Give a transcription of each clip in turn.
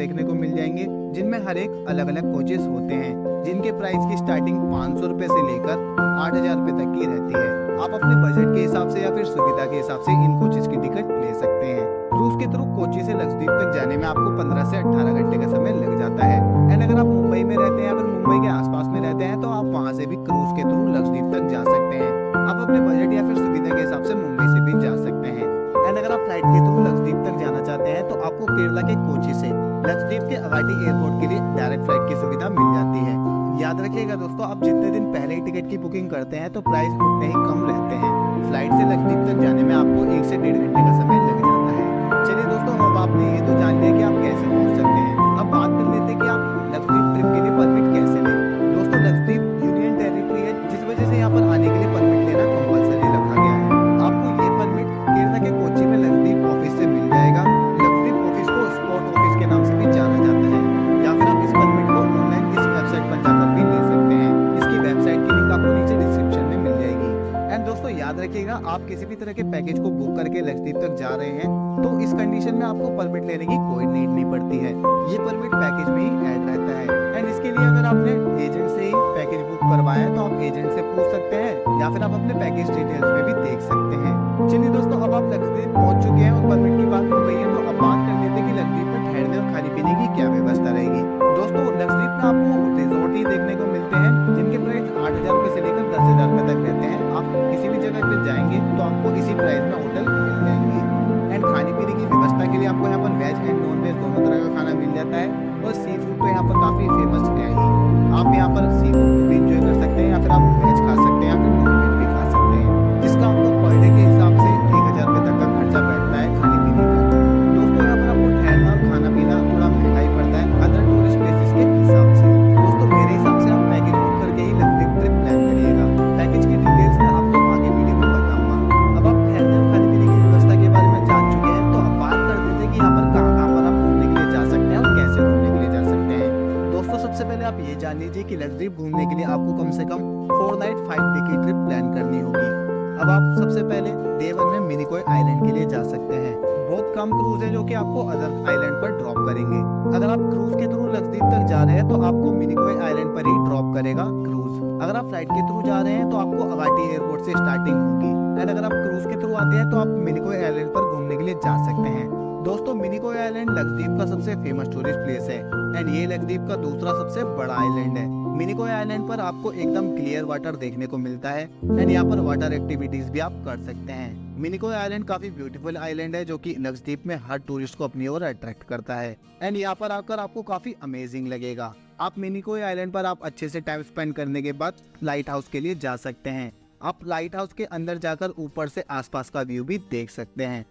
देखने को मिल जाएंगे, जिनमें हर एक अलग अलग कोचेस होते हैं, जिनके प्राइस की स्टार्टिंग 500 रुपए से लेकर 8,000 रुपए तक की रहती है। आप अपने बजट के हिसाब से या फिर सुविधा के हिसाब से इन कोचेस की टिकट ले सकते हैं। क्रूज के थ्रू कोची से लक्षद्वीप तक जाने में आपको 15 से 18 घंटे का समय लग जाता है। एंड अगर आप मुंबई में रहते हैं या फिर मुंबई के आसपास में रहते हैं तो आप वहां से भी क्रूज के थ्रू लक्षद्वीप तक जा सकते हैं। आप अपने बजट या फिर सुविधा के हिसाब से मुंबई से भी जा सकते हैं। एंड अगर आप फ्लाइट के थ्रू लक्षद्वीप तक जाना चाहते हैं तो आपको केरला के कोची से लक्षद्वीप के अगाटी एयरपोर्ट के लिए डायरेक्ट फ्लाइट की सुविधा मिल जाती है। याद रखिएगा दोस्तों, आप जितने दिन पहले ही टिकट की बुकिंग करते हैं तो प्राइस उतने ही कम रहते हैं। फ्लाइट से लक्षद्वीप तक जाने में आपको 1 से 1.5 घंटे का समय लग जाता है। चलिए दोस्तों, अब आपने ये तो जान लिया कि आप कैसे पहुंच सकते हैं। अब बात कर लेते हैं कि आप लक्षद्वीप ट्रिप के लिए परमिट कैसे लें। दोस्तों, लक्षद्वीप यूनियन टेरिटरी है, जिस वजह से यहाँ पर आने के लिए परमिट लेना कंपलसरी रखा गया है। आपको ये परमिट केरला के कोची में लक्षद्वीप ऑफिस से मिल जाएगा। लक्षद्वीप ऑफिस को स्पॉट ऑफिस के नाम से भी जाना जाता है, या फिर आप इस परमिट को ऑनलाइन इस वेबसाइट पर जाकर भी ले सकते हैं। इसकी वेबसाइट की लिंक आपको नीचे डिस्क्रिप्शन में मिल जाएगी। एंड दोस्तों, याद रखिएगा, आप किसी भी तरह के पैकेज को बुक करके लक्षद्वीप तक जा रहे हैं तो इस कंडीशन में आपको परमिट लेने की कोई नीड नहीं पड़ती है। ये परमिट पैकेज में ही ऐड रहता है। एंड इसके लिए अगर आपने एजेंट से ही पैकेज बुक करवाया है तो आप एजेंट से पूछ सकते हैं, या फिर आप अपने पैकेज डिटेल्स में भी देख सकते हैं। चलिए दोस्तों, अब आप लक्षद्वीप पहुंच चुके हैं और परमिट की बात हो गई है, तो अब बात कर लेते हैं कि लक्षद्वीप में ठहरने और खाने पीने की क्या व्यवस्था रहेगी। दोस्तों, लक्षद्वीप में आपको रिजॉर्ट ही देखने को मिलते हैं, जिनके प्राइस 8,000 रुपए से लेकर 10,000 रुपए तक रहते हैं। आप किसी भी जगह पे जाएंगे तो आपको इसी प्राइस में होटल मिल जाएंगे। एंड खाने पीने की व्यवस्था के लिए आपको यहाँ पर वेज एंड नॉन वेज दोनों तरह का खाना मिल जाता है। और सी फूड तो यहाँ पर काफी फेमस है ही। आप यहाँ पर सी फूड भी इंजॉय कर सकते हैं, या फिर आप वेज खा सकते हैं या फिर नॉन वेज भी खा सकते हैं, जिसका आपको पर डे के हिसाब से 1,000 रुपए तक का खर्चा बैठता है खाने पीने का। दोस्तों, यहाँ पर आपको ठहरना और खाना पीना थोड़ा महंगा ही पड़ता है अदर टूरिस्ट प्लेसेस के हिसाब से। दोस्तों, मेरे हिसाब से आप पैकेज बुक करके ही लक्षद्वीप ट्रिप प्लान करिएगा। पैकेज की डिटेल्स मैं आपको आगे वीडियो में बताऊंगा। अब आप ठहरने और खाने पीने की व्यवस्था के बारे में जान चुके हैं, तो अब बात कर देते हैं कि यहाँ पर कहाँ पर आप घूमने के लिए जा सकते हैं और कैसे घूमने के लिए जा सकते हैं। दोस्तों, सबसे पहले आप ये जान लीजिए कि लक्षद्वीप घूमने के लिए आपको कम से कम 4 नाइट 5 डे की ट्रिप प्लान करनी होगी। अब आप सबसे पहले डे 1 में मिनिकॉय आइलैंड के लिए जा सकते हैं। बहुत कम क्रूज है जो कि आपको अदर आइलैंड पर ड्रॉप करेंगे। अगर आप क्रूज के थ्रू लक्षद्वीप तक जा रहे हैं तो आपको मिनिकॉय आइलैंड पर ही ड्रॉप करेगा क्रूज। अगर आप फ्लाइट के थ्रू जा रहे हैं तो आपको अगाटी एयरपोर्ट से स्टार्टिंग होगी। एंड अगर आप क्रूज के थ्रू आते हैं तो आप मिनिकॉय आइलैंड पर घूमने के लिए जा सकते हैं। दोस्तों, मिनिकॉय आइलैंड लक्षद्वीप का सबसे फेमस टूरिस्ट प्लेस है। एंड ये लक्षद्वीप का दूसरा सबसे बड़ा आइलैंड है। मिनिकॉय आइलैंड पर आपको एकदम क्लियर वाटर देखने को मिलता है। एंड यहाँ पर वाटर एक्टिविटीज भी आप कर सकते हैं। मिनिकॉय आइलैंड काफी ब्यूटीफुल आइलैंड है, जो कि लक्षद्वीप में हर टूरिस्ट को अपनी ओर अट्रैक्ट करता है। एंड यहाँ पर आकर आपको काफी अमेजिंग लगेगा। आप मिनिकॉय आइलैंड पर आप अच्छे से टाइम स्पेंड करने के बाद लाइट हाउस के लिए जा सकते हैं। आप लाइट हाउस के अंदर जाकर ऊपर से आसपास का व्यू भी देख सकते हैं।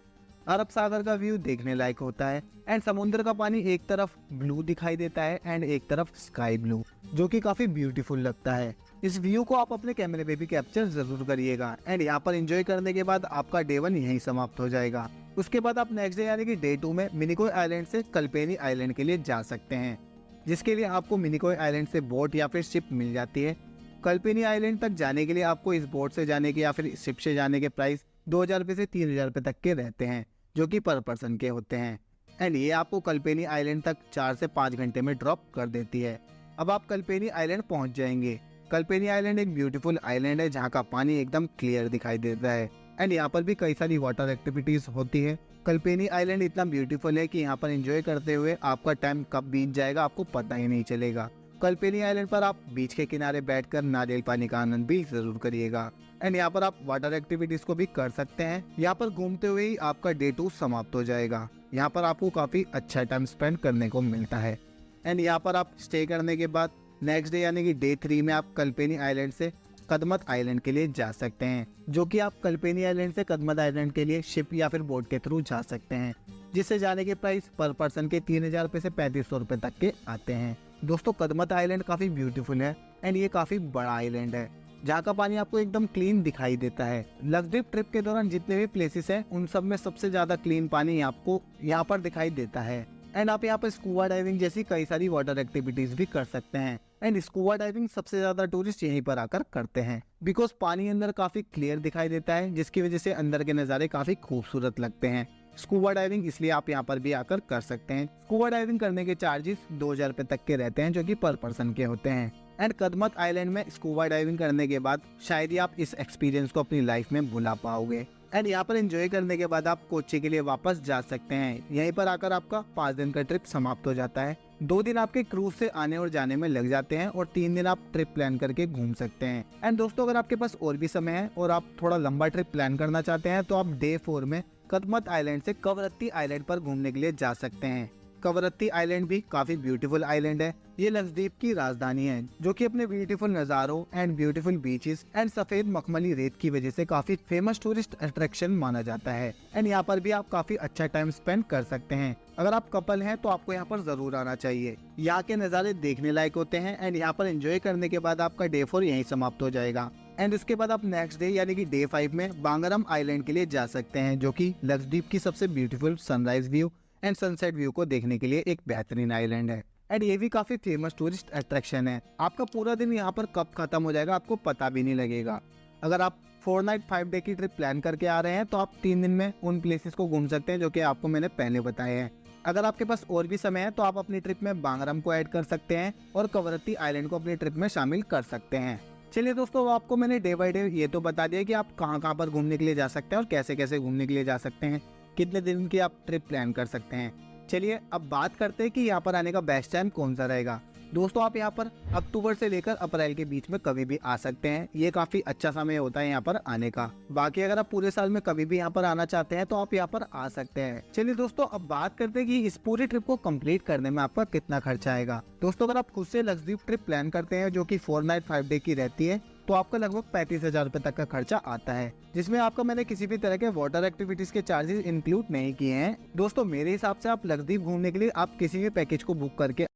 अरब सागर का व्यू देखने लायक होता है। एंड समुद्र का पानी एक तरफ ब्लू दिखाई देता है एंड एक तरफ स्काई ब्लू, जो कि काफी ब्यूटीफुल लगता है। इस व्यू को आप अपने कैमरे पे भी कैप्चर जरूर करिएगा। एंड यहाँ पर एंजॉय करने के बाद आपका डे 1 यहीं समाप्त हो जाएगा। उसके बाद आप नेक्स्ट डे यानी कि डे 2 में मिनिकॉय आइलैंड से कल्पेनी आइलैंड के लिए जा सकते हैं, जिसके लिए आपको मिनिकॉय आइलैंड से बोट या फिर शिप मिल जाती है। कल्पेनी आइलैंड तक जाने के लिए आपको इस बोट से जाने के या फिर शिप से जाने के प्राइस 2,000 रुपए से 3,000 रुपए तक के रहते हैं, जो कि पर पर्सन के होते हैं। एंड ये आपको कल्पेनी आइलैंड तक 4 से 5 घंटे में ड्रॉप कर देती है। अब आप कल्पेनी आइलैंड पहुंच जाएंगे। कल्पेनी आइलैंड एक ब्यूटीफुल आइलैंड है, जहाँ का पानी एकदम क्लियर दिखाई देता है। एंड यहाँ पर भी कई सारी वाटर एक्टिविटीज होती है। कल्पेनी आइलैंड इतना ब्यूटीफुल है कि यहाँ पर एंजॉय करते हुए आपका टाइम कब बीत जाएगा आपको पता ही नहीं चलेगा। कल्पेनी आइलैंड पर आप बीच के किनारे बैठकर नारियल पानी का आनंद भी जरूर करिएगा। एंड यहाँ पर आप वाटर एक्टिविटीज को भी कर सकते हैं। यहाँ पर घूमते हुए ही आपका डे 2 समाप्त हो जाएगा। यहाँ पर आपको काफी अच्छा टाइम स्पेंड करने को मिलता है। एंड यहाँ पर आप स्टे करने के बाद नेक्स्ट डे यानी कि डे 3 में आप कल्पेनी आइलैंड से कदमत आइलैंड के लिए जा सकते हैं, जो कि आप कल्पेनी आइलैंड से कदमत आइलैंड के लिए शिप या फिर बोट के थ्रू जा सकते हैं, जिससे जाने के प्राइस पर पर्सन के 3,000 रुपए से 3,500 रुपए तक के आते हैं। दोस्तों, कदमत आइलैंड काफी ब्यूटीफुल है एंड ये काफी बड़ा आइलैंड है, जहाँ का पानी आपको एकदम क्लीन दिखाई देता है। लक्षद्वीप ट्रिप के दौरान जितने भी प्लेसेस हैं उन सब में सबसे ज्यादा क्लीन पानी आपको यहाँ पर दिखाई देता है। एंड आप यहाँ पर स्कूबा डाइविंग जैसी कई सारी वाटर एक्टिविटीज भी कर सकते हैं। एंड स्कूबा डाइविंग सबसे ज्यादा टूरिस्ट यहीं पर आकर करते हैं, बिकॉज पानी अंदर काफी क्लियर दिखाई देता है, जिसकी वजह से अंदर के नज़ारे काफी खूबसूरत लगते हैं। स्कूबा डाइविंग इसलिए आप यहाँ पर भी आकर कर सकते हैं। स्कूबा डाइविंग करने के चार्जेस 2000 रुपए तक के रहते हैं, जो कि पर पर्सन के होते हैं। एंड कदमत आइलैंड में स्कूबा डाइविंग करने के बाद शायद ही आप इस एक्सपीरियंस को अपनी लाइफ में भुला पाओगे। एंड यहाँ पर एंजॉय करने के बाद आप कोच्चि के लिए वापस जा सकते हैं। यहीं पर आकर आपका 5 दिन का ट्रिप समाप्त हो जाता है। 2 दिन आपके क्रूज से आने और जाने में लग जाते हैं और 3 दिन आप ट्रिप प्लान करके घूम सकते हैं। एंड दोस्तों, अगर आपके पास और भी समय है और आप थोड़ा लंबा ट्रिप प्लान करना चाहते हैं तो आप डे 4 में कदमत आइलैंड से कवरत्ती आइलैंड पर घूमने के लिए जा सकते हैं। कवरत्ती आइलैंड भी काफी ब्यूटीफुल आइलैंड है। ये लक्षद्वीप की राजधानी है, जो कि अपने ब्यूटीफुल नज़ारों एंड ब्यूटीफुल बीचेस एंड सफेद मखमली रेत की वजह से काफी फेमस टूरिस्ट अट्रैक्शन माना जाता है। एंड यहाँ पर भी आप काफी अच्छा टाइम स्पेंड कर सकते हैं। अगर आप कपल हैं तो आपको यहाँ पर जरूर आना चाहिए। यहाँ के नज़ारे देखने लायक होते हैं। एंड यहाँ पर एंजॉय करने के बाद आपका डे 4 यहीं समाप्त हो जाएगा। एंड उसके बाद आप नेक्स्ट डे यानी कि डे 5 में बांगरम आइलैंड के लिए जा सकते हैं, जो कि लक्षद्वीप की सबसे beautiful sunrise view and sunset view को देखने के लिए एक बेहतरीन आइलैंड है। एंड ये भी काफी फेमस टूरिस्ट अट्रैक्शन है। आपका पूरा दिन यहाँ पर कब खत्म हो जाएगा आपको पता भी नहीं लगेगा। अगर आप 4 नाइट 5 डे की ट्रिप प्लान करके आ रहे हैं तो आप 3 दिन में उन प्लेसेस को घूम सकते हैं जो कि आपको मैंने पहले बताए हैं। अगर आपके पास और भी समय है तो आप अपनी ट्रिप में बांगरम को ऐड कर सकते हैं और कवरत्ती आइलैंड को अपनी ट्रिप में शामिल कर सकते हैं। चलिए दोस्तों, आपको मैंने डे बाय डे ये तो बता दिया कि आप कहाँ पर घूमने के लिए जा सकते हैं और कैसे कैसे घूमने के लिए जा सकते हैं, कितने दिन की आप ट्रिप प्लान कर सकते हैं। चलिए अब बात करते हैं कि यहाँ पर आने का बेस्ट टाइम कौन सा रहेगा। दोस्तों, आप यहाँ पर अक्टूबर से लेकर अप्रैल के बीच में कभी भी आ सकते हैं। ये काफी अच्छा समय होता है यहाँ पर आने का। बाकी अगर आप पूरे साल में कभी भी यहाँ पर आना चाहते हैं तो आप यहाँ पर आ सकते हैं। चलिए दोस्तों, अब बात करते हैं कि इस पूरी ट्रिप को कंप्लीट करने में आपका कितना खर्चा आएगा। दोस्तों, अगर आप खुद से लक्षद्वीप ट्रिप प्लान करते हैं जो कि 4 नाइट 5 डे की रहती है तो आपका लगभग 35,000 रुपए तक का खर्चा आता है, जिसमें आपका मैंने किसी भी तरह के वाटर एक्टिविटीज के चार्जेस इंक्लूड नहीं किए हैं। दोस्तों, मेरे हिसाब से आप लक्षद्वीप घूमने के लिए आप किसी भी पैकेज को बुक करके